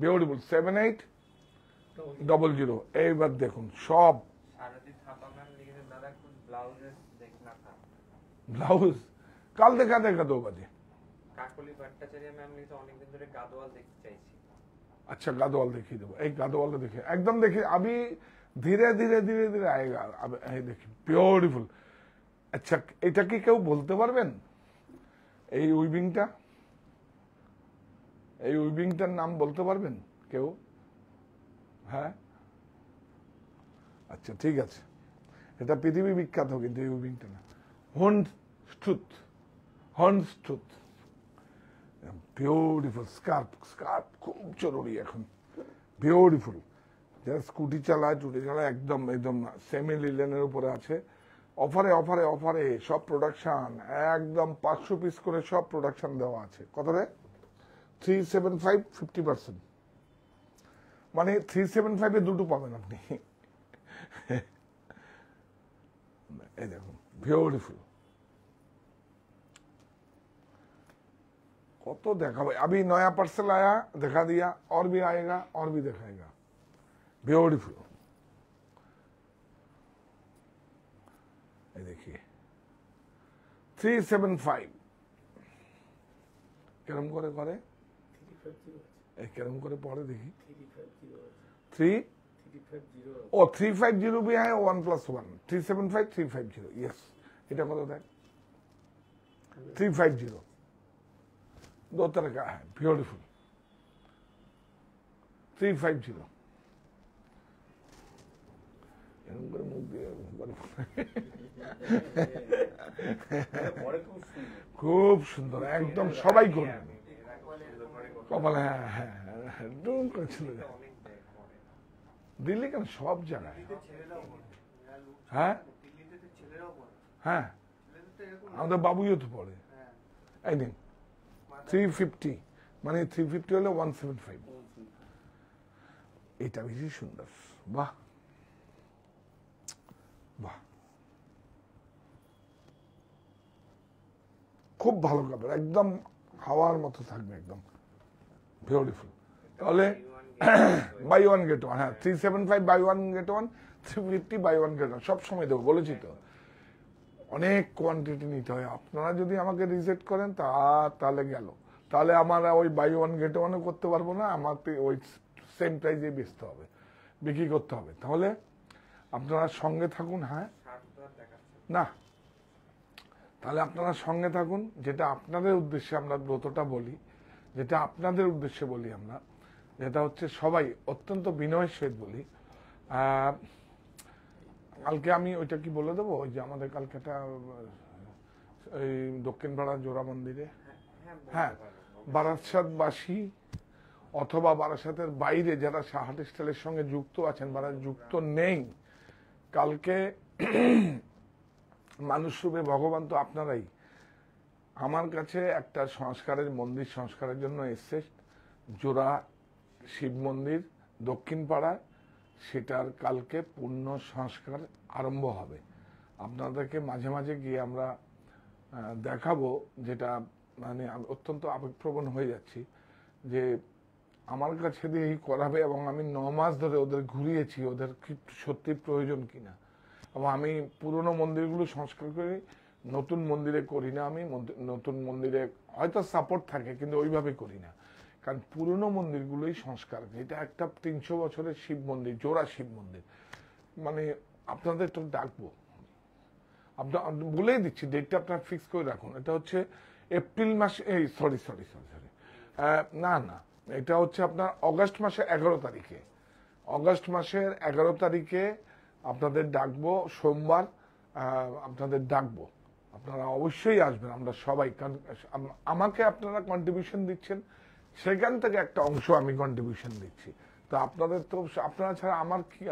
বিউটিফুল 7800। এইবার দেখুন সব সারদী থাপা ম্যাম লিখেছেন দাদা একটু ব্লাউজের দেখনা था। ব্লাউজ কাল দেখা 2 বাজে। কাকলি ভট্টাচার্য ম্যাম লিখেছে অনেকদিন ধরে গাদোয়াল দেখতে চাইছি। अच्छा गादोवाल देखिए देवो, एक गादोवाल देखिए एकदम देखिए, अभी धीरे धीरे धीरे धीरे आएगा। अब देखिए ब्यूटीफुल। अच्छा এটা কি কেউ বলতে পারবেন এই উইভিংটার নাম বলতে পারবেন কেউ? হ্যাঁ, আচ্ছা ঠিক আছে, এটা পৃথিবী বিখ্যাত, কিন্তু এই উইভিংটা না। হর্নস্টুথ বিউটিফুল স্কার্প খুব জরুরি এখন, বিউটিফুল। যারা স্কুটি চালায় টুটি চালায় একদম একদম সেমি লিলেনের উপরে আছে, অফারে সব প্রোডাকশন একদম 500 পিস করে সব প্রোডাকশন দেওয়া আছে। কত রে? 375 50%, মানে 375 এ দুটো পাবেন আপনি। এই দেখুন বিউটিফুল, কত দেখাবো। अभी नया पार्सल आया, दिखा दिया, और भी आएगा और भी दिखाएगा। ब्यूटीफुल, ये देखिए 375 কেরম করে করে, এই কেরম করে পড়ে দেখি। 350 भी है, 1+1 375 350, यस। এটা কত দেয়? 350, 2 तरह का है, ब्यूटीफुल 350। খুব সুন্দর, একদম সবাই করবেন কপালে। হ্যাঁ হ্যাঁ ডুম করে চলে যায় দিল্লি, কেন সব জায়গায়। হ্যাঁ হ্যাঁ, আমাদের বাবুইও তো পড়ে। এই দিন 350, মানে 350 হলে 175। এটা বেশি সুন্দর, বাহ বাহ, খুব ভালো কাপড়, একদম হাওয়ার মতো থাকবে, একদম বিউটিফুল। তাহলে বাই 1 গেট 1, হ্যাঁ 375 বাই 1 গেট 1, 350 বাই 1 গেট 1, সব সময় দেবো, বলেছি তো। অনেক কোয়ান্টিটি নিতে হয়, আপনারা যদি আমাকে রিজেক্ট করেন তাহলে গেল। তাহলে আমার ওই বাই ওয়ান গেট ওয়ানও করতে পারবো না, আমার ওই সেম প্রাইজে বেচতে হবে, বিক্রি করতে হবে। তাহলে আপনারা সঙ্গে থাকুন। হ্যাঁ ছাড় তো আর দেখাচ্ছে না, তাহলে আপনারা সঙ্গে থাকুন। যেটা আপনাদের উদ্দেশ্যে আমরা ব্রতটা বলি, যেটা আপনাদের উদ্দেশ্যে বলি আমরা, যেটা হচ্ছে সবাই অত্যন্ত বিনয়ের সহিত বলি। কালকে আমি ওইটা কি বলে দেবো, ওই যে আমাদের কালকে একটা এই দক্ষিণ পাড়া জোড়া মন্দিরে, হ্যাঁ বারাসাতবাসী অথবা বারাসাতের বাইরে যারা সাহা টেক্সটাইলের সঙ্গে যুক্ত আছেন বা যুক্ত নেই, কালকে মানুষ রূপে ভগবান তো আপনারাই। আমার কাছে একটা সংস্কারের মন্দির সংস্কারের জন্য এসছে, জোড়া শিব মন্দির দক্ষিণ পাড়ায়, সেটার কালকে পূর্ণ সংস্কার আরম্ভ হবে। আপনাদেরকে মাঝে মাঝে গিয়ে আমরা দেখাবো, যেটা মানে আমি অত্যন্ত আবেগপ্রবণ হয়ে যাচ্ছি যে আমার কাছে দিয়েই করাবে, এবং আমি 9 মাস ধরে ওদের ঘুরিয়েছি ওদের কি সত্যি প্রয়োজন কিনা। এবং আমি পুরনো মন্দিরগুলো সংস্কার করি, নতুন মন্দিরে করি না। আমি নতুন মন্দিরে হয়তো সাপোর্ট থাকে কিন্তু ওইভাবে করি না, কারণ পুরনো মন্দিরগুলোই সংস্কার। এটা একটা 300 বছরের শিব মন্দির, জোড়া শিব মন্দির। মানে আপনাদের তো ডাকবো, আপনার বলেই দিচ্ছি, ডেটটা আপনার ফিক্স করে রাখুন। এটা হচ্ছে এপ্রিল মাসে, এই সরি না না, এটা হচ্ছে আপনার অগাস্ট মাসের 11 তারিখে। অগাস্ট মাসের 11 তারিখে আপনাদের ডাকবো, সোমবার আপনাদের ডাকবো। আপনারা অবশ্যই আসবেন, আমরা সবাই। কারণ আমাকে আপনারা কন্ট্রিবিউশন দিচ্ছেন, সেখান থেকে একটা অংশ আমি কন্ট্রিবিউশন দিচ্ছি। তো আপনাদের তো, আপনারা ছাড়া আমার কি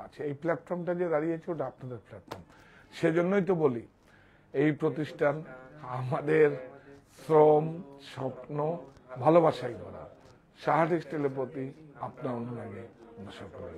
আছে? এই প্ল্যাটফর্মটা যে দাঁড়িয়েছে ওটা আপনাদের প্ল্যাটফর্ম। সেজন্যই তো বলি, এই প্রতিষ্ঠান আমাদের শ্রম, স্বপ্ন, ভালোবাসাই করা। সাহা টেক্সটাইলের প্রতি আপনার অনুরাগে সকলে